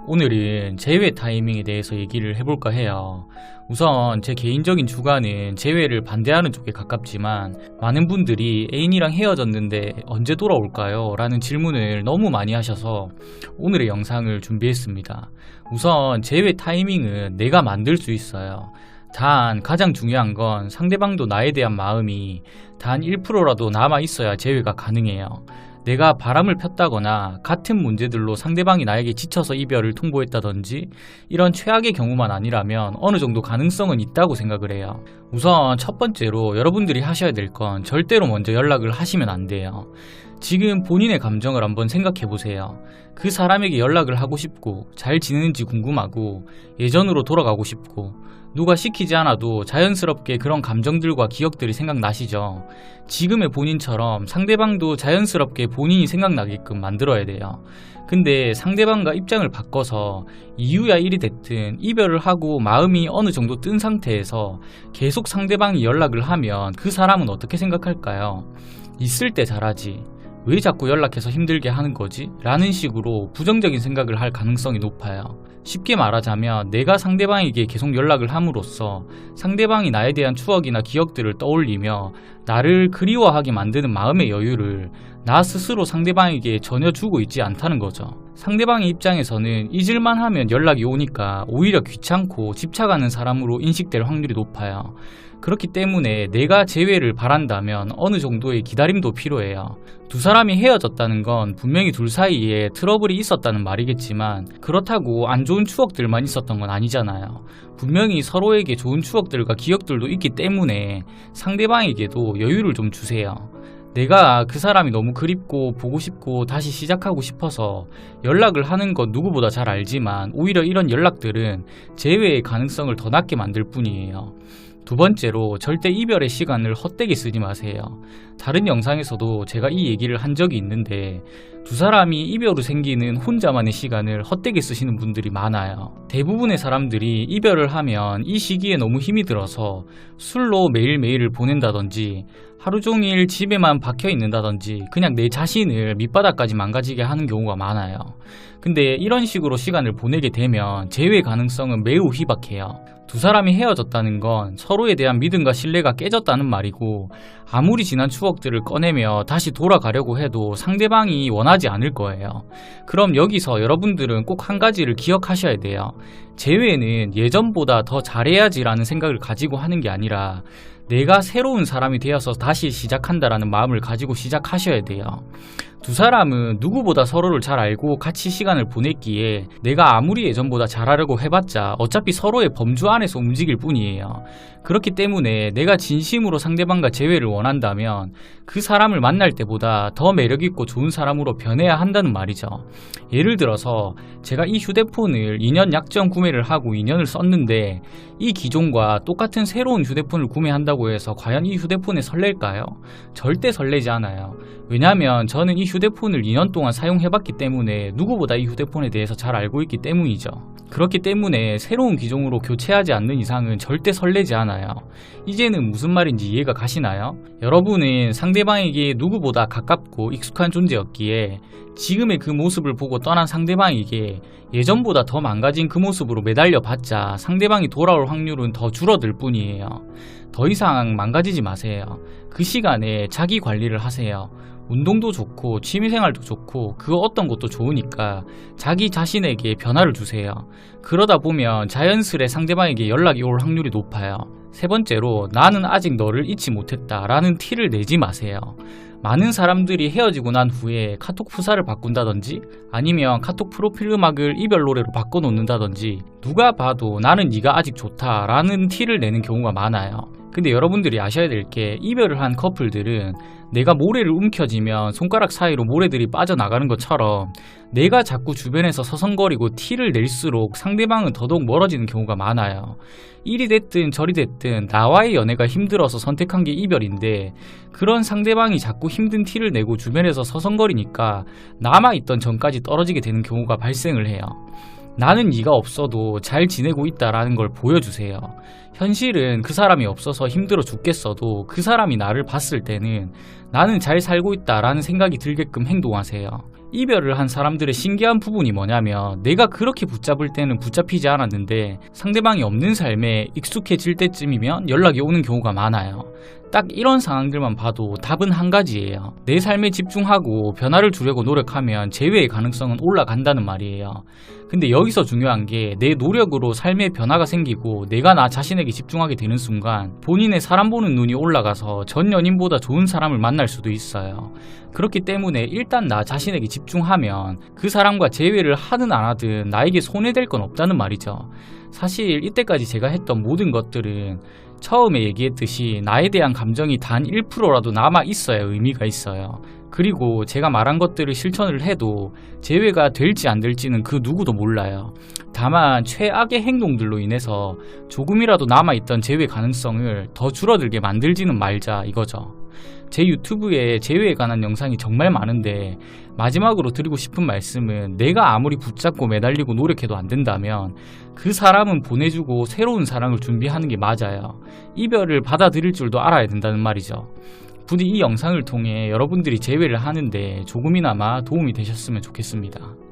오늘은 제외 타이밍에 대해서 얘기를 해볼까 해요. 우선 제 개인적인 주관은 제외를 반대하는 쪽에 가깝지만 많은 분들이 애인이랑 헤어졌는데 언제 돌아올까요? 라는 질문을 너무 많이 하셔서 오늘의 영상을 준비했습니다. 우선 제외 타이밍은 내가 만들 수 있어요. 단 가장 중요한 건 상대방도 나에 대한 마음이 단 1%라도 남아 있어야 제외가 가능해요. 내가 바람을 폈다거나 같은 문제들로 상대방이 나에게 지쳐서 이별을 통보했다든지 이런 최악의 경우만 아니라면 어느 정도 가능성은 있다고 생각을 해요. 우선 첫 번째로 여러분들이 하셔야 될 건 절대로 먼저 연락을 하시면 안 돼요. 지금 본인의 감정을 한번 생각해 보세요. 그 사람에게 연락을 하고 싶고 잘 지내는지 궁금하고 예전으로 돌아가고 싶고 누가 시키지 않아도 자연스럽게 그런 감정들과 기억들이 생각나시죠? 지금의 본인처럼 상대방도 자연스럽게 본인이 생각나게끔 만들어야 돼요. 근데 상대방과 입장을 바꿔서 이유야 일이 됐든 이별을 하고 마음이 어느 정도 뜬 상태에서 계속 상대방이 연락을 하면 그 사람은 어떻게 생각할까요? 있을 때 잘하지. 왜 자꾸 연락해서 힘들게 하는 거지? 라는 식으로 부정적인 생각을 할 가능성이 높아요. 쉽게 말하자면 내가 상대방에게 계속 연락을 함으로써 상대방이 나에 대한 추억이나 기억들을 떠올리며 나를 그리워하게 만드는 마음의 여유를 나 스스로 상대방에게 전혀 주고 있지 않다는 거죠. 상대방의 입장에서는 잊을만 하면 연락이 오니까 오히려 귀찮고 집착하는 사람으로 인식될 확률이 높아요. 그렇기 때문에 내가 재회를 바란다면 어느 정도의 기다림도 필요해요. 두 사람이 헤어졌다는 건 분명히 둘 사이에 트러블이 있었다는 말이겠지만 그렇다고 안 좋은 추억들만 있었던 건 아니잖아요. 분명히 서로에게 좋은 추억들과 기억들도 있기 때문에 상대방에게도 여유를 좀 주세요. 내가 그 사람이 너무 그립고 보고 싶고 다시 시작하고 싶어서 연락을 하는 건 누구보다 잘 알지만 오히려 이런 연락들은 재회의 가능성을 더 낮게 만들 뿐이에요. 두 번째로 절대 이별의 시간을 헛되게 쓰지 마세요. 다른 영상에서도 제가 이 얘기를 한 적이 있는데 두 사람이 이별 후 생기는 혼자만의 시간을 헛되게 쓰시는 분들이 많아요. 대부분의 사람들이 이별을 하면 이 시기에 너무 힘이 들어서 술로 매일매일을 보낸다든지 하루 종일 집에만 박혀 있는다든지 그냥 내 자신을 밑바닥까지 망가지게 하는 경우가 많아요. 근데 이런 식으로 시간을 보내게 되면 재회 가능성은 매우 희박해요. 두 사람이 헤어졌다는 건 서로에 대한 믿음과 신뢰가 깨졌다는 말이고 아무리 지난 추억들을 꺼내며 다시 돌아가려고 해도 상대방이 원하지 않을 거예요. 그럼 여기서 여러분들은 꼭 한 가지를 기억하셔야 돼요. 재회는 예전보다 더 잘해야지라는 생각을 가지고 하는 게 아니라 내가 새로운 사람이 되어서 다시 시작한다라는 마음을 가지고 시작하셔야 돼요. 두 사람은 누구보다 서로를 잘 알고 같이 시간을 보냈기에 내가 아무리 예전보다 잘하려고 해봤자 어차피 서로의 범주 안에서 움직일 뿐이에요. 그렇기 때문에 내가 진심으로 상대방과 재회를 원한다면 그 사람을 만날 때보다 더 매력있고 좋은 사람으로 변해야 한다는 말이죠. 예를 들어서 제가 이 휴대폰을 2년 약정 구매를 하고 2년을 썼는데 이 기종과 똑같은 새로운 휴대폰을 구매한다고 해서 과연 이 휴대폰에 설렐까요? 절대 설레지 않아요. 왜냐하면 저는 이 휴대폰을 2년 동안 사용해봤기 때문에 누구보다 이 휴대폰에 대해서 잘 알고 있기 때문이죠. 그렇기 때문에 새로운 기종으로 교체하지 않는 이상은 절대 설레지 않아요. 이제는 무슨 말인지 이해가 가시나요? 여러분은 상대방에게 누구보다 가깝고 익숙한 존재였기에 지금의 그 모습을 보고 떠난 상대방에게 예전보다 더 망가진 그 모습으로 매달려 봤자 상대방이 돌아올 확률은 더 줄어들 뿐이에요. 더 이상 망가지지 마세요. 그 시간에 자기 관리를 하세요. 운동도 좋고 취미생활도 좋고 그 어떤 것도 좋으니까 자기 자신에게 변화를 주세요. 그러다 보면 자연스레 상대방에게 연락이 올 확률이 높아요. 세 번째로 나는 아직 너를 잊지 못했다 라는 티를 내지 마세요. 많은 사람들이 헤어지고 난 후에 카톡 프사를 바꾼다든지 아니면 카톡 프로필 음악을 이별 노래로 바꿔놓는다든지 누가 봐도 나는 네가 아직 좋다 라는 티를 내는 경우가 많아요. 근데 여러분들이 아셔야 될 게 이별을 한 커플들은 내가 모래를 움켜쥐면 손가락 사이로 모래들이 빠져나가는 것처럼 내가 자꾸 주변에서 서성거리고 티를 낼수록 상대방은 더더욱 멀어지는 경우가 많아요. 이리 됐든 저리 됐든 나와의 연애가 힘들어서 선택한 게 이별인데 그런 상대방이 자꾸 힘든 티를 내고 주변에서 서성거리니까 남아있던 정까지 떨어지게 되는 경우가 발생을 해요. 나는 네가 없어도 잘 지내고 있다라는 걸 보여주세요. 현실은 그 사람이 없어서 힘들어 죽겠어도 그 사람이 나를 봤을 때는 나는 잘 살고 있다라는 생각이 들게끔 행동하세요. 이별을 한 사람들의 신기한 부분이 뭐냐면 내가 그렇게 붙잡을 때는 붙잡히지 않았는데 상대방이 없는 삶에 익숙해질 때쯤이면 연락이 오는 경우가 많아요. 딱 이런 상황들만 봐도 답은 한 가지예요. 내 삶에 집중하고 변화를 주려고 노력하면 재회의 가능성은 올라간다는 말이에요. 근데 여기서 중요한 게 내 노력으로 삶의 변화가 생기고 내가 나 자신에게 집중하게 되는 순간 본인의 사람 보는 눈이 올라가서 전 연인보다 좋은 사람을 만날 수도 있어요. 그렇기 때문에 일단 나 자신에게 집중하면 그 사람과 재회를 하든 안 하든 나에게 손해될 건 없다는 말이죠. 사실 이때까지 제가 했던 모든 것들은 처음에 얘기했듯이 나에 대한 감정이 단 1%라도 남아 있어야 의미가 있어요. 그리고 제가 말한 것들을 실천을 해도 재회가 될지 안 될지는 그 누구도 몰라요. 다만 최악의 행동들로 인해서 조금이라도 남아있던 재회 가능성을 더 줄어들게 만들지는 말자 이거죠. 제 유튜브에 재회에 관한 영상이 정말 많은데 마지막으로 드리고 싶은 말씀은 내가 아무리 붙잡고 매달리고 노력해도 안 된다면 그 사람은 보내주고 새로운 사랑을 준비하는 게 맞아요. 이별을 받아들일 줄도 알아야 된다는 말이죠. 부디 이 영상을 통해 여러분들이 재회를 하는데 조금이나마 도움이 되셨으면 좋겠습니다.